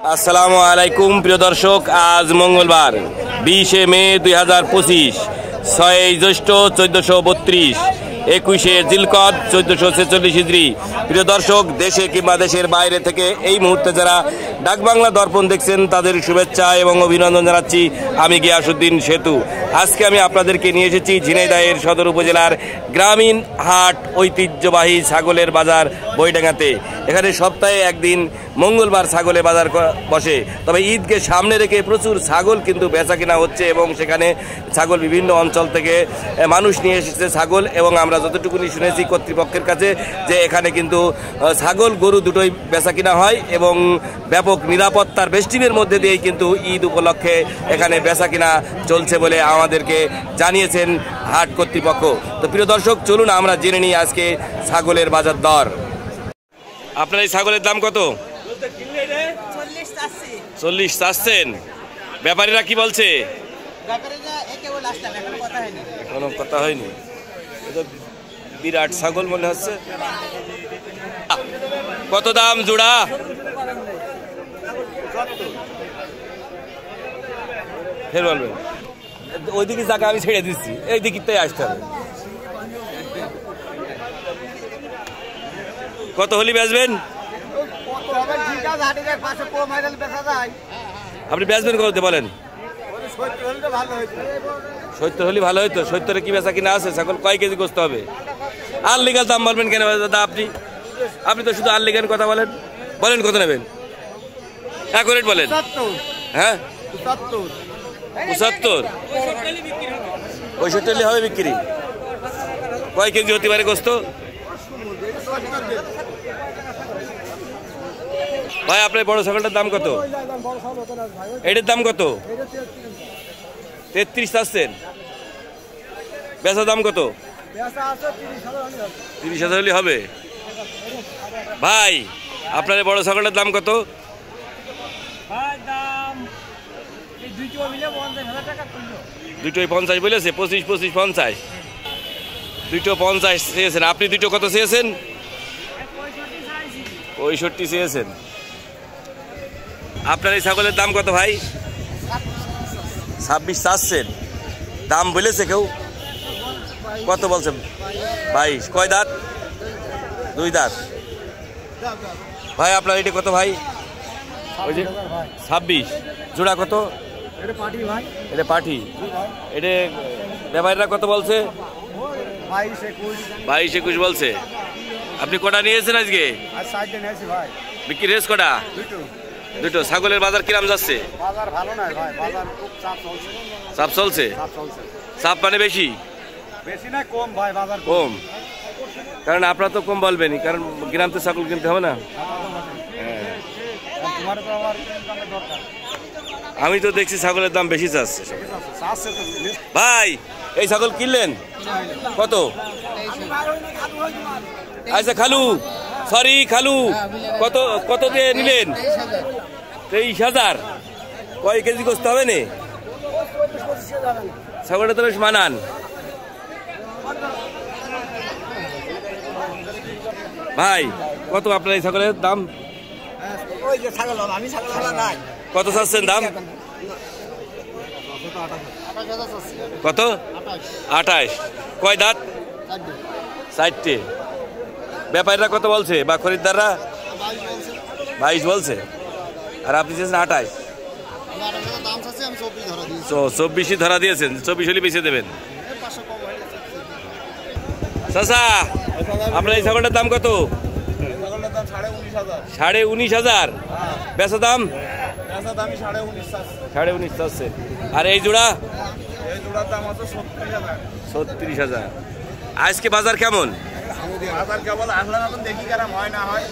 আসসালামু আলাইকুম প্রিয় দর্শক, আজ মঙ্গলবার 20 মে 2025, 6 জ্যৈষ্ঠ 1432, 21 জিলকদ 1446 হিজরি। প্রিয় দর্শক, দেশে কিংবা দেশের বাইরে থেকে এই মুহূর্তে যারা ডাকবাংলা দর্পণ দেখছেন তাদের শুভেচ্ছা এবং অভিনন্দন জানাচ্ছি। আমি গিয়াসউদ্দিন সেতু। আজকে আমি আপনাদেরকে নিয়ে এসেছি ঝিনাইদহের সদর উপজেলার গ্রামীণ হাট ঐতিহ্যবাহী ছাগলের বাজার বৈডাঙ্গাতে। এখানে সপ্তাহে একদিন মঙ্গলবার ছাগলের বাজার বসে। তবে ঈদকে সামনে রেখে প্রচুর ছাগল কিন্তু বেচা কেনা হচ্ছে এবং সেখানে ছাগল বিভিন্ন অঞ্চল থেকে মানুষ নিয়ে এসেছে ছাগল। এবং আমরা যতটুকুনি শুনেছি কর্তৃপক্ষের কাছে যে এখানে কিন্তু ছাগল গরু দুটোই বেচা কিনা হয় এবং ব্যাপক নিরাপত্তার বেষ্টিমের মধ্যে দিয়েই কিন্তু ঈদ উপলক্ষে এখানে বেচা কিনা চলছে বলে আমাদেরকে জানিয়েছেন হাট কর্তৃপক্ষ। তো প্রিয় দর্শক, চলুন আমরা জেনে নিই আজকে ছাগলের বাজার দর। আপনার এই ছাগলের দাম কত? 40 চাচ্ছেন। ব্যাপারীরা কি বলছে? এখনো কথা হয়নি। বিরাট ছাগল মনে হচ্ছে। কত দাম জোড়া? ফের বলবেন। ওইদিকে জায়গা আমি ছেড়ে দিচ্ছি, এই দিকটাই আসতে হবে। কত হলি বেচবেন? আপনি বেচবেন কত বলেন? 70 হলে ভালো হইতো। 70-এ কি বেচা কিনা আছে? ছাগল কয় কেজি গোস্ত হবে? আর লিগাল দাম বলবেন কেন দাদা? আপনি তো শুধু আর লিগাল কথা বলেন। বলেন কত নেবেন? অ্যাকুরেট বলেন। হ্যাঁ, 75 65 হবে বিক্রি। কয় কেজি হতে পারে গোস্ত? ভাই, আপনার বড় ছাগলটার দাম কত? এটার দাম কত? 33 চাচ্ছেন। বেচা দাম কত? 30,000 হলে হবে। ভাই, আপনার বড় ছাগলটার দাম কত? দুটোই 50 বলেছে। 25 50। দুটো 50 চেয়েছেন আপনি। দুটো কত চেয়েছেন? 65 চেয়েছেন। আপনার এই ছাগলের দাম কত ভাই? 26 চাচ্ছেন। দাম বলেছে কেউ? কত বলছেন? 22। কয় দাঁত? 2 দাঁত। ভাই, আপনার এটা কত ভাই? ওই যে 26। জোড়া কত? এটা পাঠি। এটা ব্যাপারীরা কত বলছে? 22-21 বলছে। আপনি কটা নিয়েছেন আজকে? বিক্রি রেস কটা? দুটো। ছাগলের বাজার কিরাম যাচ্ছে? চাপ চলছে। চাপ মানে বেশি না কম? ভাই বাজার কম। কারণ আপনারা তো কম বলবেনই, কারণ গ্রাম তো ছাগল কিনতে হবে না। আমি তো দেখছি ছাগলের দাম বেশি চাচ্ছে। ভাই, এই ছাগল কিনলেন কত? আচ্ছা খালু, সরি খালু, কত দিয়ে নিলেন? 23,000। কয় কেজি গোস্ত হবে না? ছাগলটা তো বেশ মানান। ভাই, কত আপনার এই ছাগলের দাম? কত চাচ্ছেন দাম? কত? 28। কয় দাঁত? 4টে। ব্যাপারীরা কত বলছে বা খরিদ্দাররা? 22 বলছে। আর আপনি চেয়েছেন 28। 24 ধরা দিয়েছেন। 24 হলে বেঁচে দেবেন। চাচা, আপনার এই ছাগলটার দাম কত? 19,500। বেচা দাম? 19.5 চাচ্ছে। আর এই জোড়া? 36,000। আজকে বাজার কেমন? বাজার কেবল আসলাম, এখন দেখি কেমন হয় না হয়।